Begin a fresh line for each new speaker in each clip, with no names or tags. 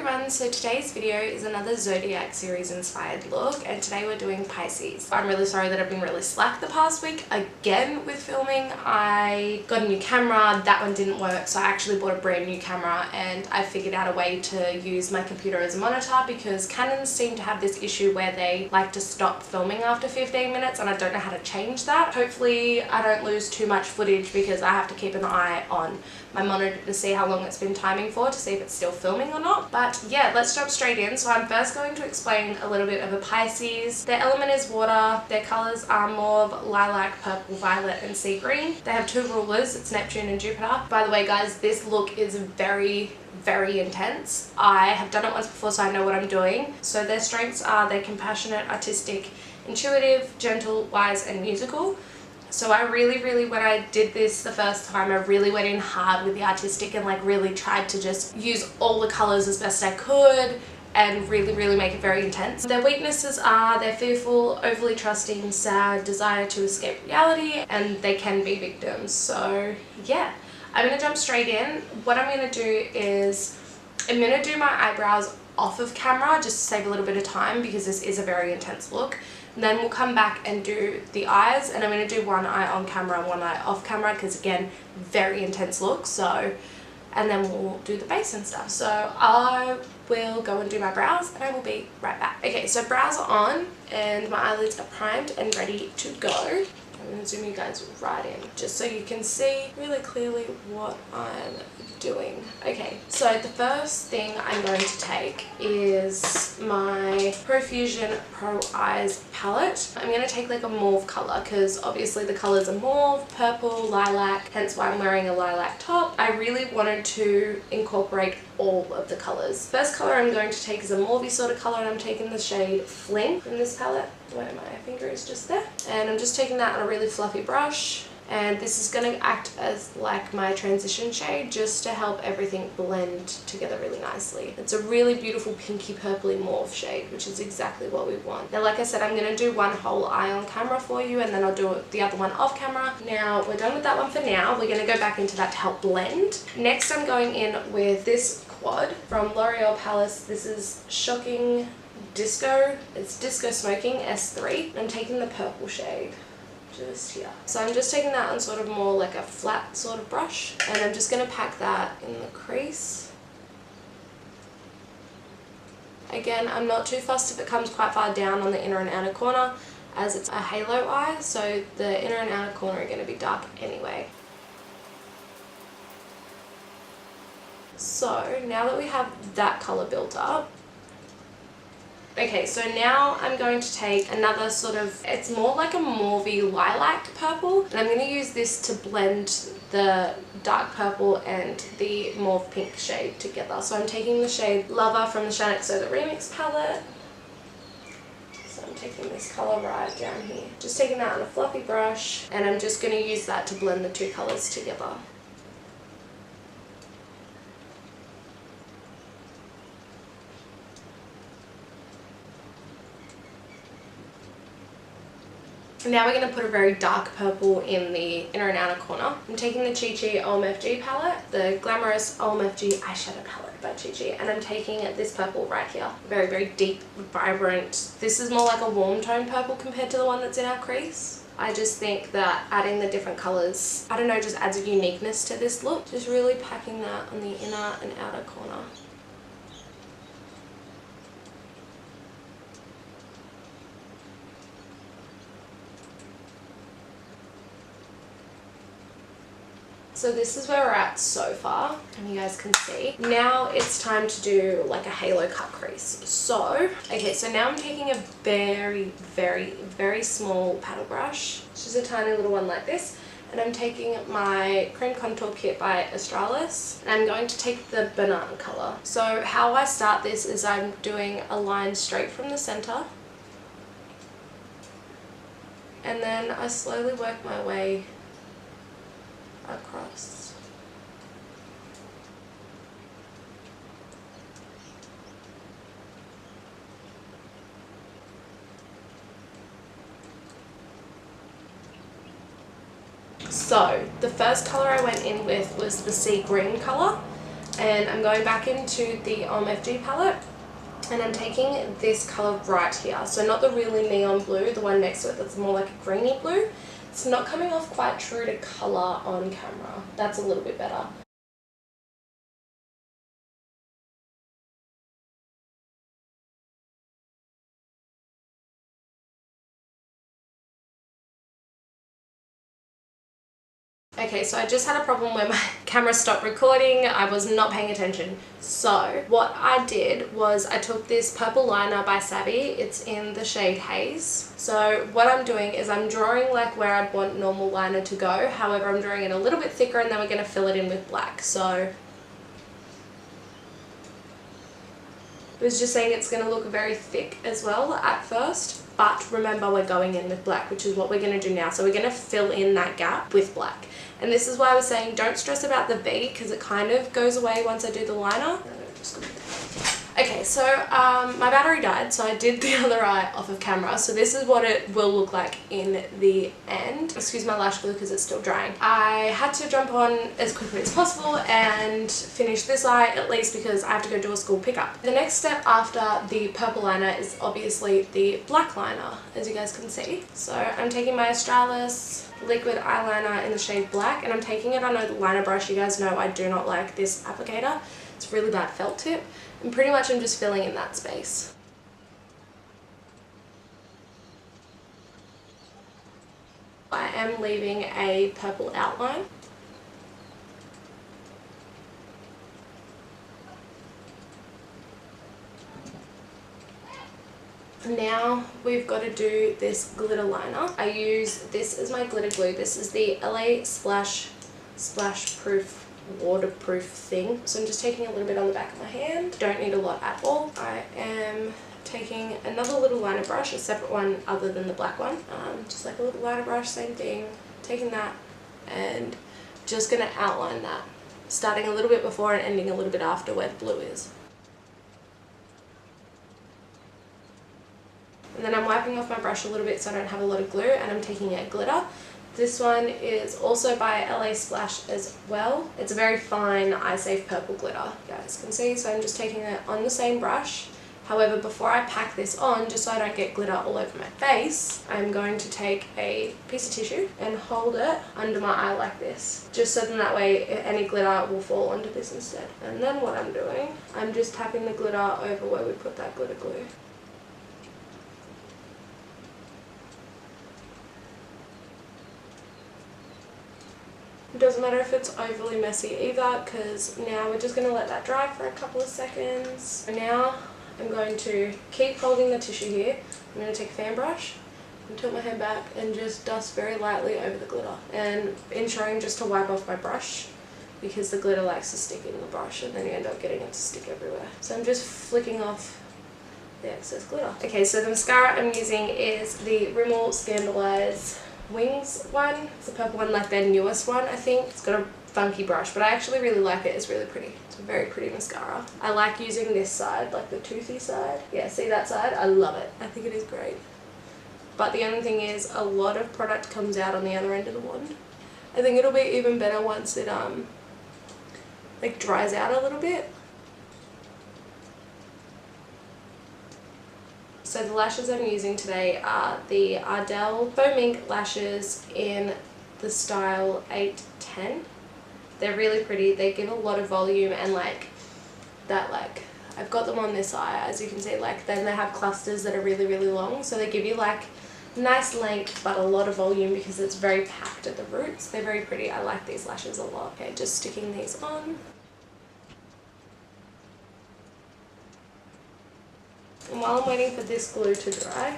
everyone, so today's video is another Zodiac series inspired look, and today we're doing Pisces. I'm really sorry that I've been really slack the past week again with filming. I got a new camera, that one didn't work, so I actually bought a brand new camera and I figured out a way to use my computer as a monitor because Canons seem to have this issue where they like to stop filming after 15 minutes and I don't know how to change that. Hopefully I don't lose too much footage because I have to keep an eye on my monitor to see how long it's been timing for to see if it's still filming or not. But yeah, let's jump straight in. So I'm first going to explain a little bit of a Pisces. Their element is water. Their colours are mauve, lilac, purple, violet and sea green. They have two rulers, it's Neptune and Jupiter. By the way guys, this look is very intense. I have done it once before so I know what I'm doing. So their strengths are they're compassionate, artistic, intuitive, gentle, wise and musical. So I really, when I did this the first time, I really went in hard with the artistic and like really tried to just use all the colours as best I could and really make it very intense. Their weaknesses are they're fearful, overly trusting, sad, desire to escape reality, and they can be victims. So yeah, I'm going to jump straight in. What I'm going to do is I'm going to do my eyebrows off of camera just to save a little bit of time because this is a very intense look. And then we'll come back and do the eyes, and I'm going to do one eye on camera and one eye off camera because again, very intense look. So, and then we'll do the base and stuff. So I will go and do my brows and I will be right back. Okay, so brows are on and my eyelids are primed and ready to go. I'm going to zoom you guys right in just so you can see really clearly what I'm doing. Okay, so the first thing I'm going to take is my Profusion Pro Eyes palette. I'm going to take like a mauve color because obviously the colors are mauve, purple, lilac, hence why I'm wearing a lilac top. I really wanted to incorporate all of the colors. First color I'm going to take is a mauvey sort of color, and I'm taking the shade Fling from this palette. Where my finger is just there. And I'm just taking that on a really fluffy brush. And this is going to act as like my transition shade just to help everything blend together really nicely. It's a really beautiful pinky purpley mauve shade, which is exactly what we want. Now like I said, I'm going to do one whole eye on camera for you and then I'll do the other one off camera. Now we're done with that one for now. We're going to go back into that to help blend. Next I'm going in with this quad from L'Oreal Palace. This is Shocking Disco. It's Disco Smoking S3. I'm taking the purple shade just here. So I'm just taking that on sort of more like a flat sort of brush, and I'm just going to pack that in the crease. Again, I'm not too fussed if it comes quite far down on the inner and outer corner as it's a halo eye, so the inner and outer corner are going to be dark anyway. So now that we have that colour built up, okay, so now I'm going to take another sort of, it's more like a mauvey lilac purple, and I'm going to use this to blend the dark purple and the mauve pink shade together. So I'm taking the shade Lover from the Shine So the Remix palette. So I'm taking this colour right down here. Just taking that on a fluffy brush, and I'm just going to use that to blend the two colours together. Now we're going to put a very dark purple in the inner and outer corner. I'm taking the Chi Chi OMFG palette, the Glamorous OMFG eyeshadow palette by Chi Chi, and I'm taking this purple right here. Very deep, vibrant. This is more like a warm tone purple compared to the one that's in our crease. I just think that adding the different colours, I don't know, just adds a uniqueness to this look. Just really packing that on the inner and outer corner. So this is where we're at so far, and you guys can see. Now it's time to do like a halo cut crease. So, okay, so now I'm taking a very small paddle brush. It's just a tiny little one like this. And I'm taking my Cream Contour Kit by Australis. And I'm going to take the banana color. So how I start this is I'm doing a line straight from the center. And then I slowly work my way across. So the first color I went in with was the sea green color, And I'm going back into the amoungst palette. And I'm taking this colour right here. So not the really neon blue, the one next to it that's more like a greeny blue. It's not coming off quite true to colour on camera. That's a little bit better. Okay, so I just had a problem where my camera stopped recording. I was not paying attention. So what I did was I took this purple liner by Savvy. It's in the shade Haze. So what I'm doing is I'm drawing like where I'd want normal liner to go. However, I'm drawing it a little bit thicker and then we're going to fill it in with black. So I was just saying it's going to look very thick as well at first. But remember, we're going in with black, which is what we're going to do now. So we're going to fill in that gap with black. And this is why I was saying don't stress about the V because it kind of goes away once I do the liner. Okay, so my battery died, so I did the other eye off of camera. So this is what it will look like in the end. Excuse my lash glue because it's still drying. I had to jump on as quickly as possible and finish this eye at least because I have to go do a school pickup. The next step after the purple liner is obviously the black liner, as you guys can see. So I'm taking my Australis liquid eyeliner in the shade black and I'm taking it on a liner brush. You guys know I do not like this applicator. It's really bad felt tip. And pretty much I'm just filling in that space. I am leaving a purple outline. Now we've got to do this glitter liner. I use this as my glitter glue. This is the LA Splash Proof waterproof thing. So I'm just taking a little bit on the back of my hand. Don't need a lot at all. I am taking another little liner brush, a separate one other than the black one. Just like a little liner brush, same thing. Taking that and just going to outline that. Starting a little bit before and ending a little bit after where the blue is. And then I'm wiping off my brush a little bit so I don't have a lot of glue and I'm taking a glitter. This one is also by LA Splash as well. It's a very fine eye safe purple glitter, you guys can see. So I'm just taking it on the same brush. However, before I pack this on, just so I don't get glitter all over my face, I'm going to take a piece of tissue and hold it under my eye like this. Just so that way any glitter will fall onto this instead. And then what I'm doing, I'm just tapping the glitter over where we put that glitter glue. It doesn't matter if it's overly messy either because now we're just going to let that dry for a couple of seconds. And now I'm going to keep holding the tissue here. I'm going to take a fan brush and tilt my head back and just dust very lightly over the glitter. And ensuring just to wipe off my brush because the glitter likes to stick in the brush and then you end up getting it to stick everywhere. So I'm just flicking off the excess glitter. Okay, so the mascara I'm using is the Rimmel Scandaleyes Wings one. It's the purple one, like their newest one, I think. It's got a funky brush, but I actually really like it. It's really pretty. It's a very pretty mascara. I like using this side, like the toothy side. Yeah, see that side? I love it. I think it is great. But the only thing is a lot of product comes out on the other end of the wand. I think it'll be even better once it like dries out a little bit. So the lashes I'm using today are the Ardell Faux Mink lashes in the style 810. They're really pretty. They give a lot of volume and like that, like I've got them on this eye, as you can see, like then they have clusters that are really, really long. So they give you like nice length but a lot of volume because it's very packed at the roots. They're very pretty. I like these lashes a lot. Okay, just sticking these on. And while I'm waiting for this glue to dry,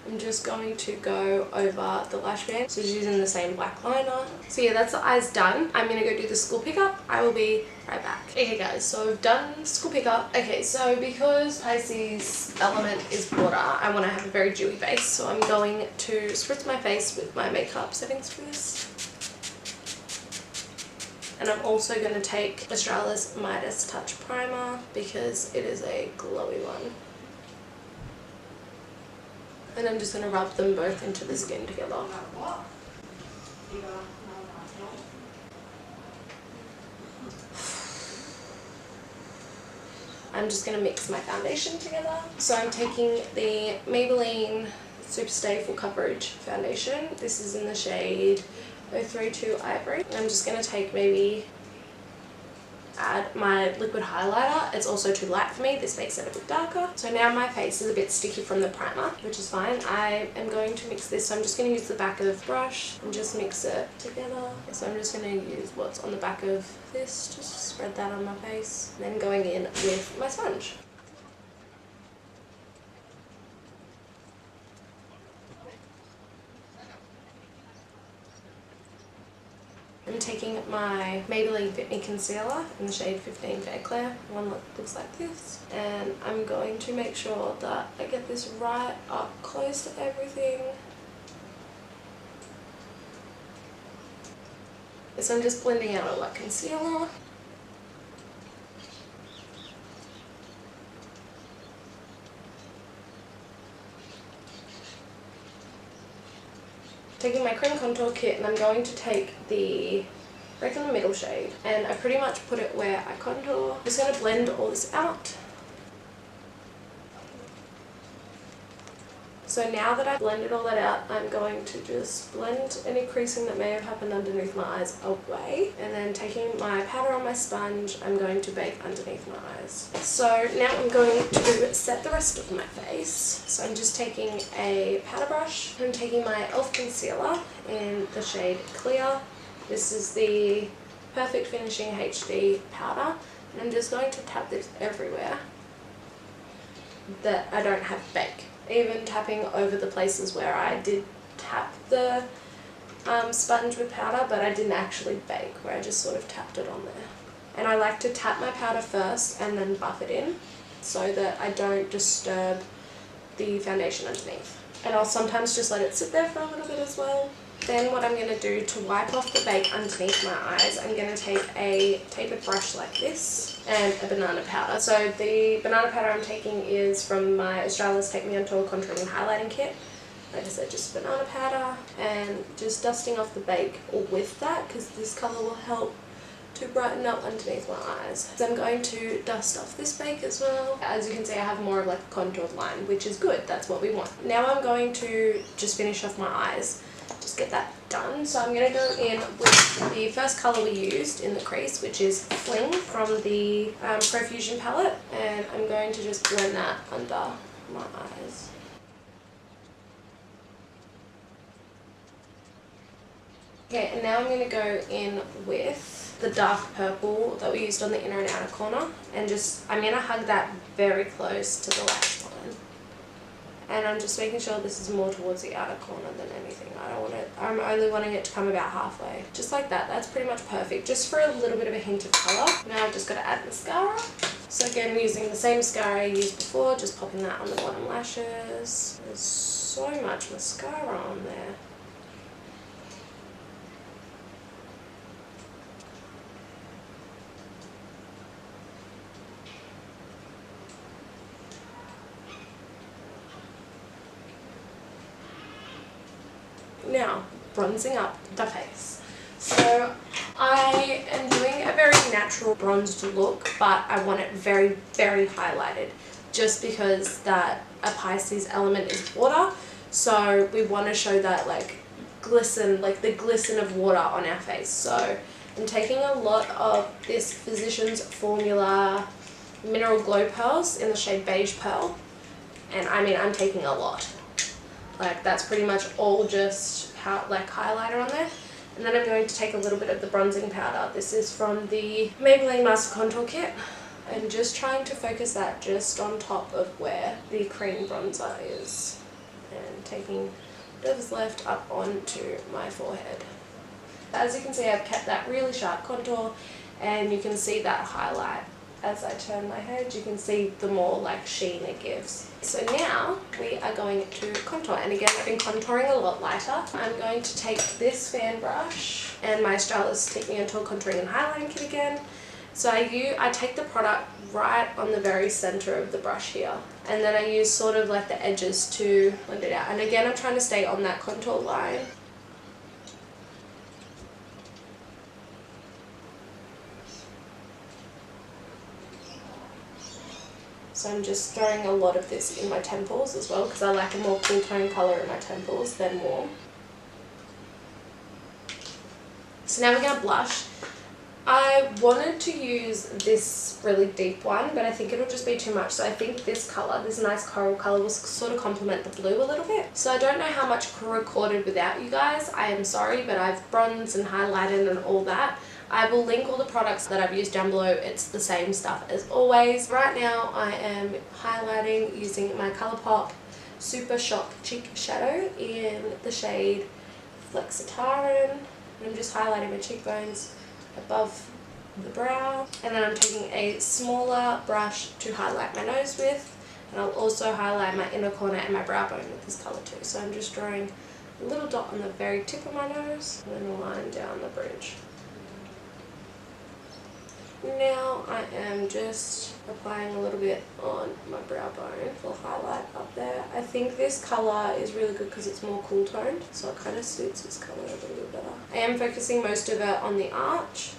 I'm just going to go over the lash band. So just using the same black liner. So yeah, that's the eyes done. I'm going to go do the school pickup. I will be right back. Okay guys, so I've done school pickup. Okay, so because Pisces element is water, I want to have a very dewy base. So I'm going to spritz my face with my makeup setting spritz. And I'm also going to take Australis Midas Touch Primer because it is a glowy one. And I'm just going to rub them both into the skin together. I'm just going to mix my foundation together. So I'm taking the Maybelline Super Stay Full Coverage Foundation. This is in the shade 032 Ivory. I'm just going to take maybe add my liquid highlighter. It's also too light for me. This makes it a bit darker. So now my face is a bit sticky from the primer, which is fine. I am going to mix this. So I'm just going to use the back of the brush and just mix it together. So I'm just going to use what's on the back of this, just spread that on my face. Then going in with my sponge. I'm taking my Maybelline Fit Me Concealer in the shade 15 Fair Clair, one that looks like this, and I'm going to make sure that I get this right up close to everything. So I'm just blending out all that concealer. Taking my cream contour kit, and I'm going to take the right in the middle shade, and I pretty much put it where I contour. I'm just going to blend all this out. So now that I've blended all that out, I'm going to just blend any creasing that may have happened underneath my eyes away. And then taking my powder on my sponge, I'm going to bake underneath my eyes. So now I'm going to set the rest of my face. So I'm just taking a powder brush. I'm taking my e.l.f. concealer in the shade Clear. This is the Perfect Finishing HD powder. And I'm just going to tap this everywhere that I don't have bake. Even tapping over the places where I did tap the sponge with powder, but I didn't actually bake, where I just sort of tapped it on there. And I like to tap my powder first and then buff it in so that I don't disturb the foundation underneath. And I'll sometimes just let it sit there for a little bit as well. Then what I'm going to do to wipe off the bake underneath my eyes, I'm going to take a tapered brush like this and a banana powder. So the banana powder I'm taking is from my Australis Take Me On Tour Contouring and Highlighting Kit. Like I said, just banana powder, and just dusting off the bake with that, because this colour will help to brighten up underneath my eyes. So I'm going to dust off this bake as well. As you can see, I have more of like a contoured line, which is good. That's what we want. Now I'm going to just finish off my eyes. Just get that done. So I'm going to go in with the first colour we used in the crease, which is Fling from the Profusion palette, and I'm going to just blend that under my eyes. Okay, and now I'm going to go in with the dark purple that we used on the inner and outer corner, and just, I'm going to hug that very close to the lash line. And I'm just making sure this is more towards the outer corner than anything. I don't want it, I'm only wanting it to come about halfway. Just like that, that's pretty much perfect. Just for a little bit of a hint of colour. Now I've just got to add mascara. So again, using the same mascara I used before, just popping that on the bottom lashes. There's so much mascara on there. Now, bronzing up the face. So I am doing a very natural bronzed look, but I want it very, very highlighted, just because that a Pisces element is water. So we want to show that like glisten, like the glisten of water on our face. So I'm taking a lot of this Physicians Formula Mineral Glow Pearls in the shade Beige Pearl. And I mean, I'm taking a lot. Like that's pretty much all just like highlighter on there. And then I'm going to take a little bit of the bronzing powder. This is from the Maybelline Master Contour Kit. And just trying to focus that just on top of where the cream bronzer is. And taking whatever's left up onto my forehead. As you can see, I've kept that really sharp contour, and you can see that highlight. As I turn my head, you can see the more like sheen it gives. So now we are going to contour, and again I've been contouring a lot lighter. I'm going to take this fan brush and my Australis Take Me On Tour Contouring and Highlighting Kit again. So I take the product right on the very center of the brush here, and then I use sort of like the edges to blend it out. And again, I'm trying to stay on that contour line. So I'm just throwing a lot of this in my temples as well because I like a more cool tone colour in my temples than warm. So now we're going to blush. I wanted to use this really deep one, but I think it'll just be too much. So I think this colour, this nice coral colour, will sort of complement the blue a little bit. So I don't know how much recorded without you guys. I am sorry, but I've bronzed and highlighted and all that. I will link all the products that I've used down below. It's the same stuff as always. Right now I am highlighting using my ColourPop Super Shock Cheek Shadow in the shade Flexitarin. And I'm just highlighting my cheekbones above the brow, and then I'm taking a smaller brush to highlight my nose with, and I'll also highlight my inner corner and my brow bone with this colour too. So I'm just drawing a little dot on the very tip of my nose and then a line down the bridge. Now I am just applying a little bit on my brow bone for highlight up there. I think this colour is really good because it's more cool toned, so it kind of suits this colour a little bit better. I am focusing most of it on the arch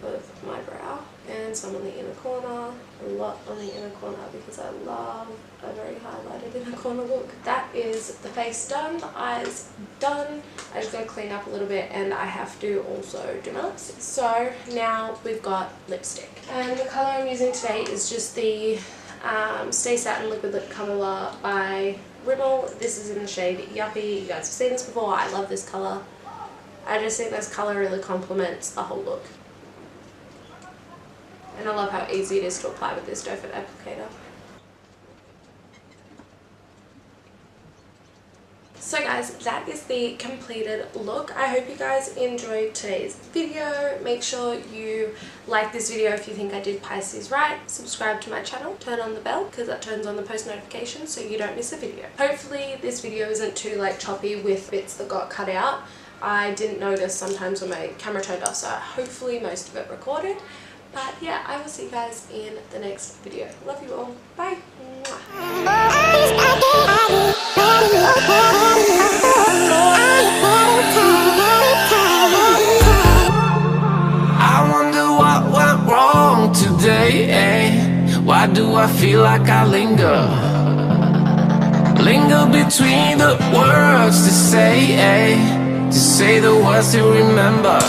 of my brow and some on the inner corner, a lot on the inner corner because I love a very highlighted inner corner look. That is the face done, the eyes done. I just got to clean up a little bit and I have to also do my lips. So now we've got lipstick, and the colour I'm using today is just the Stay Satin Liquid Lip Colour by Rimmel. This is in the shade Yuppie. You guys have seen this before. I love this colour. I just think this colour really complements the whole look. And I love how easy it is to apply with this doe foot applicator. So guys, that is the completed look. I hope you guys enjoyed today's video. Make sure you like this video if you think I did Pisces right. Subscribe to my channel, turn on the bell because that turns on the post notifications so you don't miss a video. Hopefully this video isn't too choppy with bits that got cut out. I didn't notice sometimes when my camera turned off, so hopefully most of it recorded. But yeah, I will see you guys in the next video. Love you all. Bye.
I wonder what went wrong today, eh? Why do I feel like I linger between the words to say, eh? To say the words to remember.